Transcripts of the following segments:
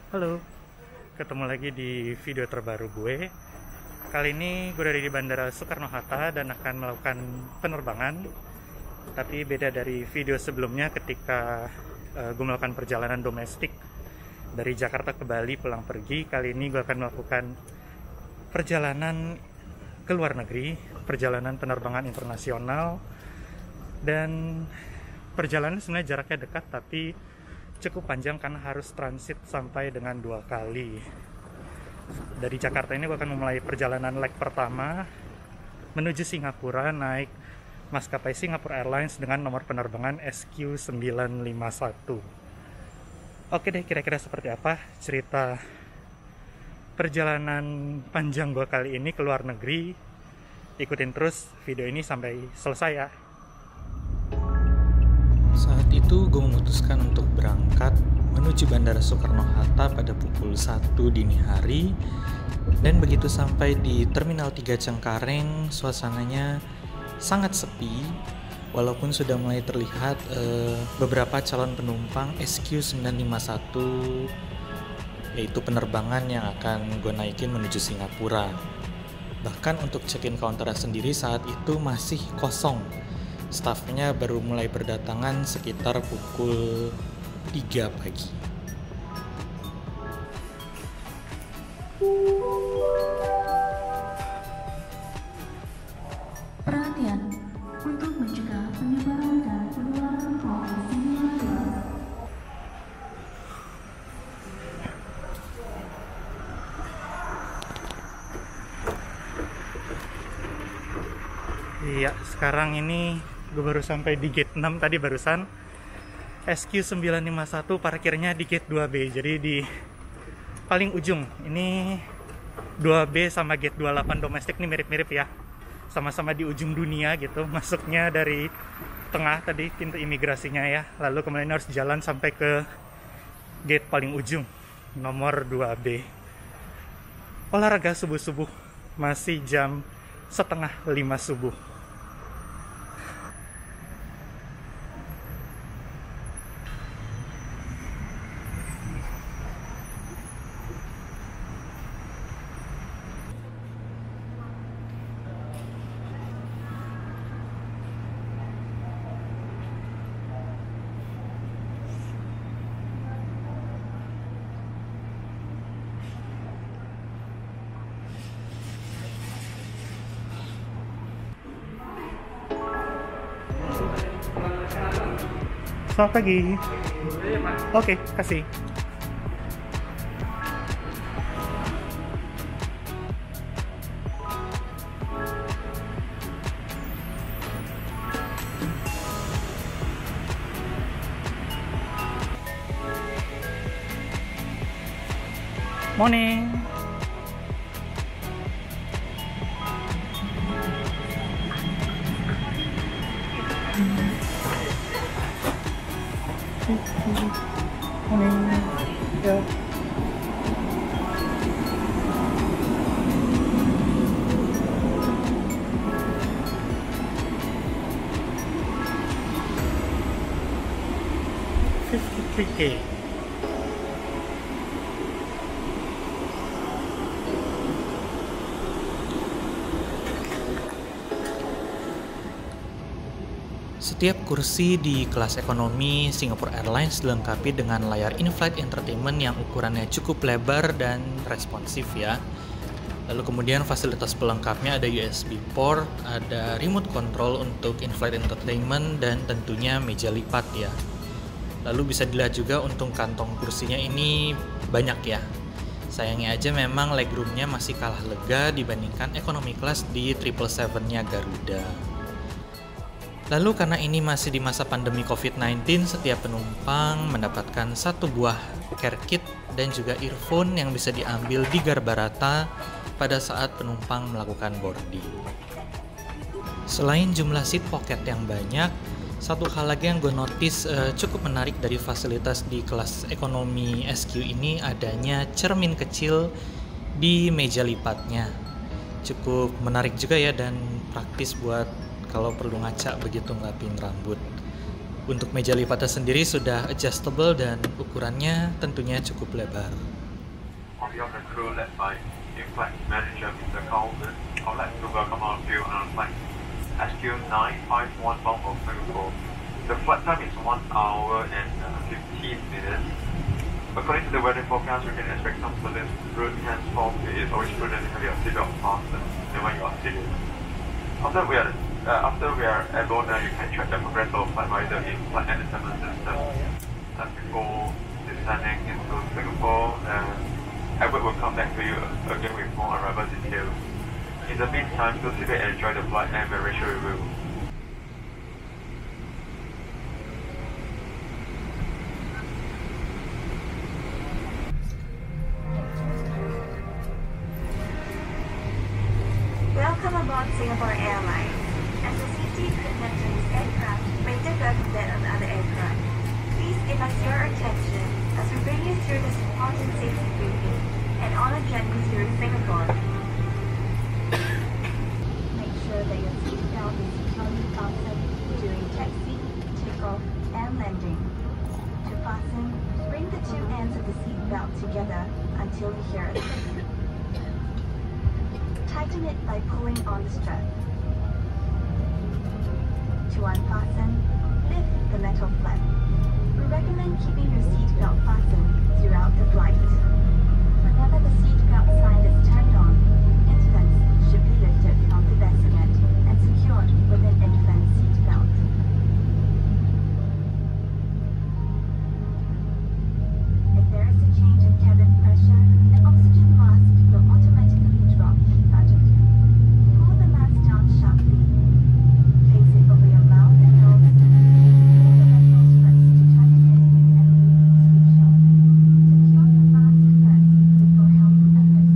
Halo, ketemu lagi di video terbaru gue. Kali ini gue dari di Bandara Soekarno-Hatta dan akan melakukan penerbangan. Tapi beda dari video sebelumnya ketika gue melakukan perjalanan domestik dari Jakarta ke Bali pulang pergi. Kali ini gue akan melakukan perjalanan ke luar negeri, perjalanan penerbangan internasional. Dan perjalanan sebenarnya jaraknya dekat tapi cukup panjang karena harus transit sampai dengan 2 kali. Dari Jakarta ini gue akan memulai perjalanan leg pertama menuju Singapura naik maskapai Singapore Airlines dengan nomor penerbangan SQ951. Oke deh, kira-kira seperti apa cerita perjalanan panjang gue kali ini ke luar negeri. Ikutin terus video ini sampai selesai ya. Saat itu gue memutuskan untuk berangkat menuju Bandara Soekarno-Hatta pada pukul 1 dini hari. Dan begitu sampai di Terminal 3 Cengkareng, suasananya sangat sepi. Walaupun sudah mulai terlihat beberapa calon penumpang SQ951, yaitu penerbangan yang akan gue naikin menuju Singapura. Bahkan untuk check-in counter sendiri saat itu masih kosong. Stafnya baru mulai berdatangan sekitar pukul 3 pagi. Perhatian, untuk mencegah penyebaran dan penularan COVID-19. Iya, sekarang ini gue baru sampai di gate 6 tadi barusan. SQ951 parkirnya di gate 2B. Jadi di paling ujung. Ini 2B sama gate 28 domestik ini mirip-mirip ya. Sama-sama di ujung dunia gitu. Masuknya dari tengah tadi pintu imigrasinya ya. Lalu kemudian harus jalan sampai ke gate paling ujung nomor 2B. Olahraga subuh-subuh. Masih jam 4:30 subuh. Selamat pagi. Oke, kasih. Morning. Morning. Yeah. $53K. Setiap kursi di kelas ekonomi Singapore Airlines dilengkapi dengan layar in-flight entertainment yang ukurannya cukup lebar dan responsif ya. Lalu kemudian fasilitas pelengkapnya ada USB port, ada remote control untuk in-flight entertainment, dan tentunya meja lipat ya. Lalu bisa dilihat juga untuk kantong kursinya ini banyak ya. Sayangnya aja memang legroomnya masih kalah lega dibandingkan economy class di 777-nya Garuda. Lalu karena ini masih di masa pandemi COVID-19, setiap penumpang mendapatkan 1 buah care kit dan juga earphone yang bisa diambil di Garbarata pada saat penumpang melakukan boarding. Selain jumlah seat pocket yang banyak, satu hal lagi yang gue notice cukup menarik dari fasilitas di kelas ekonomi SQ ini adanya cermin kecil di meja lipatnya. Cukup menarik juga ya dan praktis buat kalau perlu ngaca begitu ngelapin rambut. Untuk meja lipatnya sendiri sudah adjustable dan ukurannya tentunya cukup lebar. of the crew led by in-flight manager Mr. Carlton, I would like to welcome all of you on our flight SQ951 bound for Singapore. The flight time is 1 hour and 15 minutes. According to the weather forecast, we can expect some sudden route, henceforth it is always prudent to have your seatbelt fastened when you are seated. After we are airborne, you can check the progress of flight via the in-flight entertainment system. Before descending into Singapore, Edward will come back to you again with more arrival details. In the meantime, do sit back and enjoy the flight and very sure we will. Welcome aboard Singapore Airlines. As the safety equipment in this aircraft may differ from that of other aircraft, please give us your attention as we bring you through this important safety briefing and on a journey through Singapore. Make sure that your seatbelt is securely fastened during taxi, takeoff, and landing. To fasten, bring the two ends of the seatbelt together until you hear a click. Tighten it by pulling on the strap. To unfasten, lift the metal flap. We recommend keeping your seatbelt fastened throughout the flight. Whenever the seatbelt sign is turned on, infants should be lifted from the bassinet and secured with an infant seatbelt. If there is a change in cabin pressure, an oxygen mask will automatically drop in front of you. Pull the mask down sharply. Place it over your mouth and nose. Pull the metal straps to tighten it and release the shell. Secure your mask first before helping others.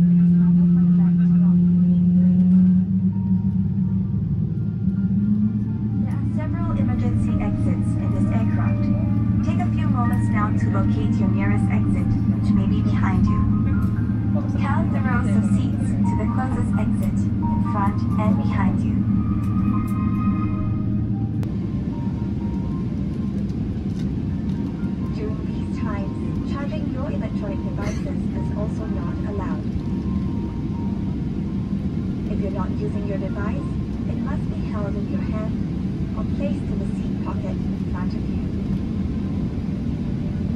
It is normal for the bag to not breathe. There are several emergency exits in this aircraft. Take a few moments now to locate your nearest exit, which may be behind you. Count the rows of seats to the closest exit, in front and behind you. During these times, charging your electronic devices is also not allowed. If you're not using your device, it must be held in your hand or placed in the seat pocket in front of you.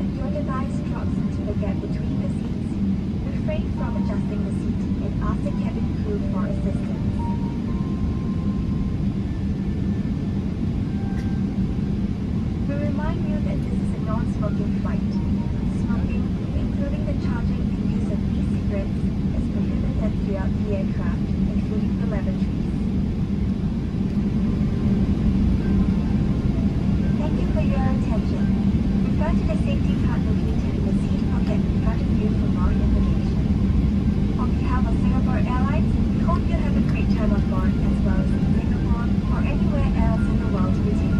If your device drops into the gap between the seats, refrain from adjusting the seat and ask the cabin crew for assistance. We remind you that this is a non-smoking flight. Smoking, including the charging and use of e-cigarettes, is prohibited throughout the aircraft, including the lavatories. Thank you for your attention. Refer to the safety card located in the seat pocket in front of you for more information. On behalf of Singapore Airlines, we hope you have a great time on board as well as in Singapore or anywhere else in the world we take you.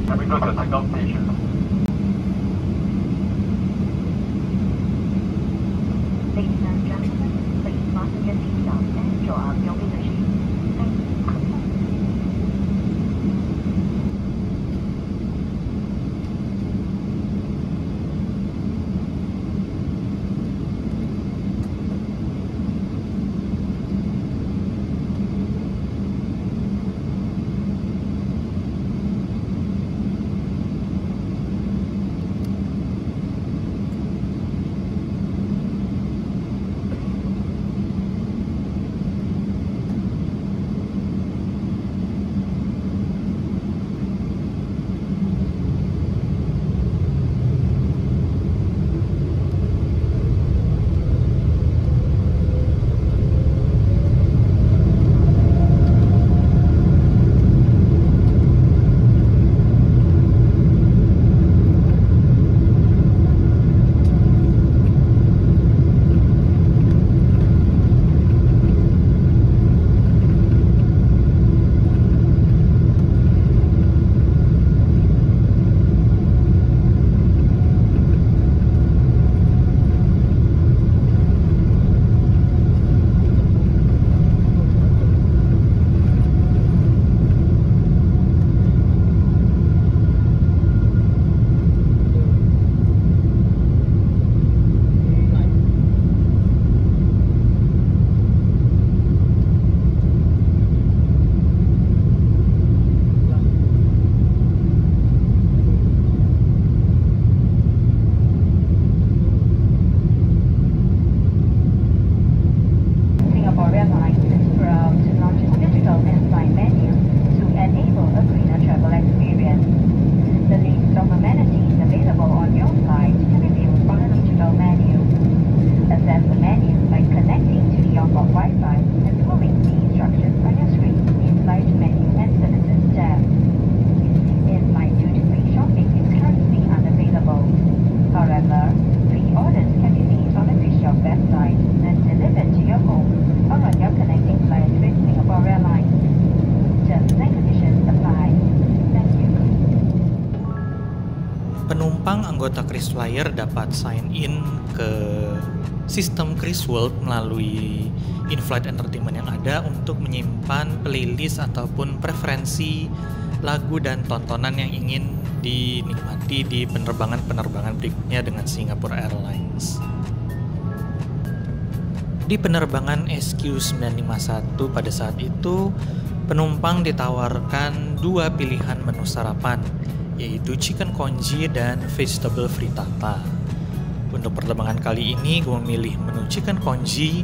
Can we go to the takeoff station? Ladies and gentlemen, please fasten your seatbelt and draw up your position. Thank you. anggota KrisFlyer dapat sign in ke sistem KrisWorld melalui in-flight entertainment yang ada untuk menyimpan playlist ataupun preferensi lagu dan tontonan yang ingin dinikmati di penerbangan-penerbangan berikutnya dengan Singapore Airlines. Di penerbangan SQ951 pada saat itu, penumpang ditawarkan 2 pilihan menu sarapan, yaitu chicken congee dan vegetable frittata. Untuk penerbangan kali ini, gue memilih menu chicken congee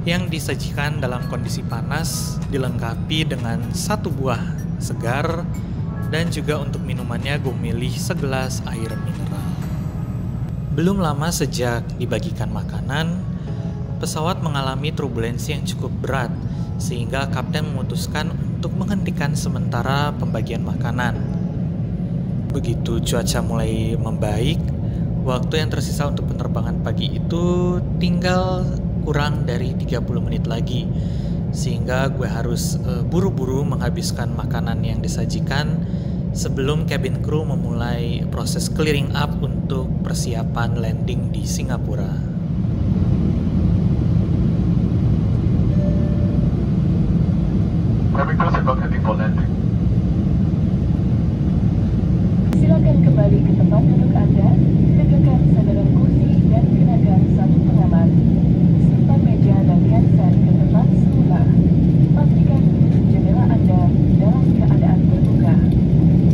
yang disajikan dalam kondisi panas, dilengkapi dengan 1 buah segar, dan juga untuk minumannya gue memilih segelas air mineral. Belum lama sejak dibagikan makanan, pesawat mengalami turbulensi yang cukup berat, sehingga kapten memutuskan untuk menghentikan sementara pembagian makanan. Begitu cuaca mulai membaik, waktu yang tersisa untuk penerbangan pagi itu tinggal kurang dari 30 menit lagi, sehingga gue harus buru-buru menghabiskan makanan yang disajikan sebelum cabin crew memulai proses clearing up untuk persiapan landing di Singapura. Cabin crew is heading for landing. Silakan kembali ke tempat duduk Anda, tegakkan sandaran kursi dan kenakan sabuk pengaman. Simpan meja dan handset ke tempat semula. Pastikan pintu jendela Anda dalam keadaan terbuka.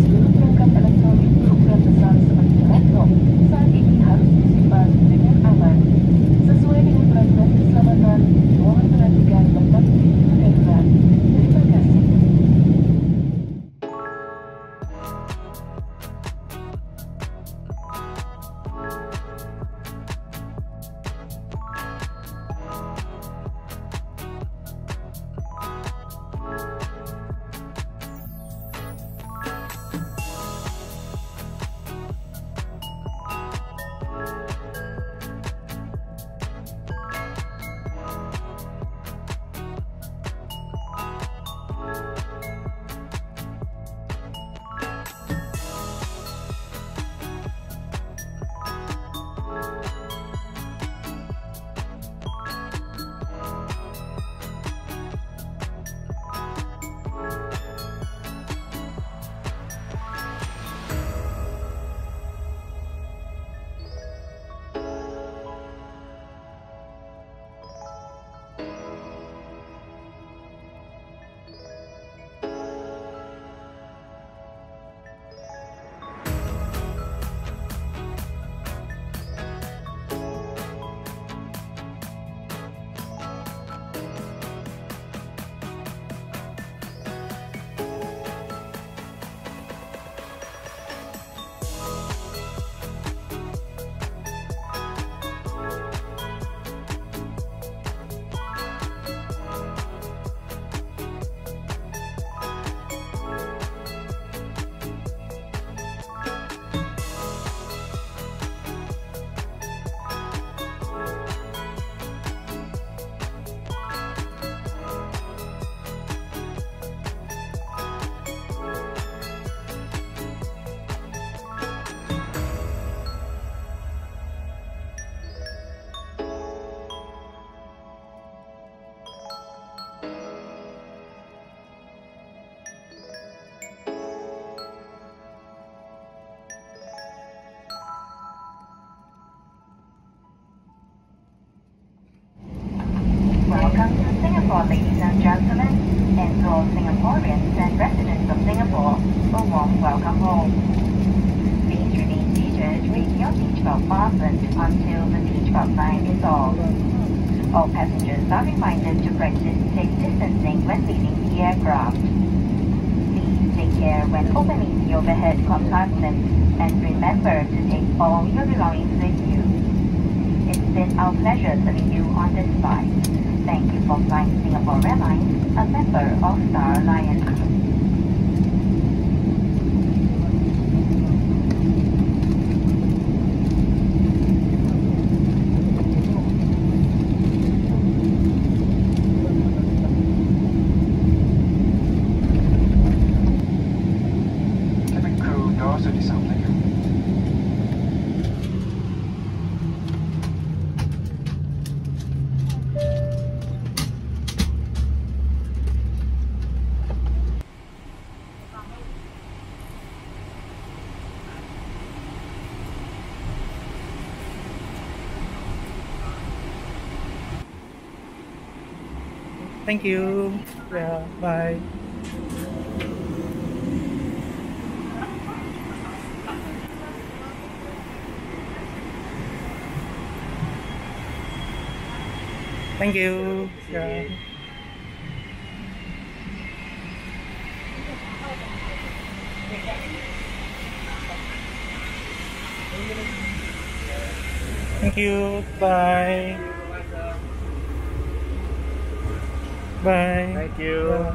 Seluruh perangkat elektronik berukuran besar seperti laptop saat ini harus disimpan dengan aman. Sesuai dengan peraturan keselamatan, mohon perhatikan tempat pintu darurat. Terima kasih. Welcome to Singapore, ladies and gentlemen, and to all Singaporeans and residents of Singapore, a warm welcome home. Please remain seated with your seatbelt fastened until the seatbelt sign is off. All passengers are reminded to practice safe distancing when leaving the aircraft. Please take care when opening the overhead compartment and remember to take all your belongings with you. It's been our pleasure serving you on this flight. Thank you for flying Singapore Airlines, a member of Star Alliance. Cabin crew, doors are disabled. Thank you. Ya, bye. Thank you. Ya. Thank you. Bye. Bye. Thank you. Bye.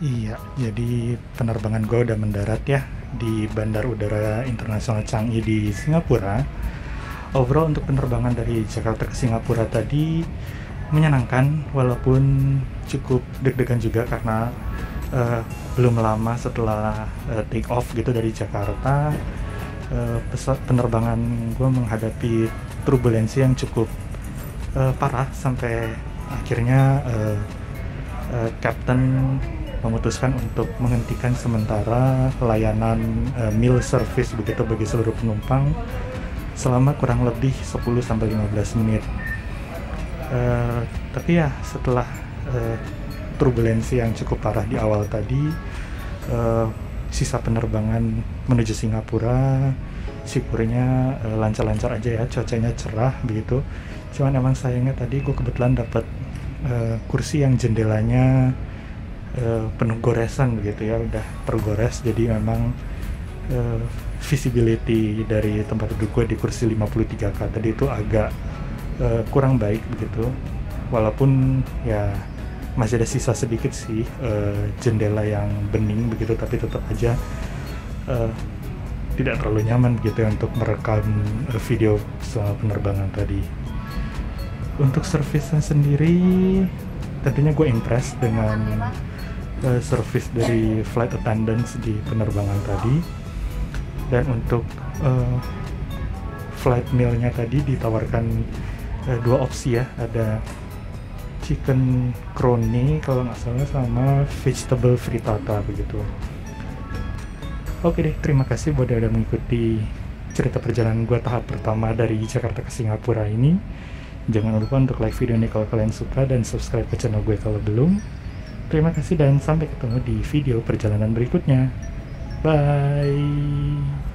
Iya, jadi penerbangan gue udah mendarat ya di Bandar Udara Internasional Changi di Singapura. Overall untuk penerbangan dari Jakarta ke Singapura tadi menyenangkan, walaupun cukup deg-degan juga karena belum lama setelah take off gitu dari Jakarta, penerbangan gue menghadapi turbulensi yang cukup parah sampai akhirnya Kapten memutuskan untuk menghentikan sementara layanan meal service begitu bagi seluruh penumpang selama kurang lebih 10-15 menit. Tapi ya setelah turbulensi yang cukup parah di awal tadi, sisa penerbangan menuju Singapura syukurnya lancar-lancar aja ya, cuacanya cerah begitu. Cuman emang sayangnya tadi gue kebetulan dapat kursi yang jendelanya penuh goresan begitu ya, udah tergores, jadi memang visibility dari tempat duduk gue di kursi 53K tadi itu agak kurang baik begitu, walaupun ya masih ada sisa sedikit sih jendela yang bening begitu, tapi tetap aja tidak terlalu nyaman begitu ya untuk merekam video selama penerbangan tadi. Untuk servisnya sendiri tentunya gue impress dengan service dari flight attendants di penerbangan tadi. Dan untuk flight mealnya tadi ditawarkan dua opsi ya, ada chicken crony kalau nggak salah sama vegetable frittata begitu. Oke deh, terima kasih buat udah mengikuti cerita perjalanan gue tahap pertama dari Jakarta ke Singapura ini. Jangan lupa untuk like video ini kalau kalian suka dan subscribe ke channel gue kalau belum. Terima kasih dan sampai ketemu di video perjalanan berikutnya. Bye.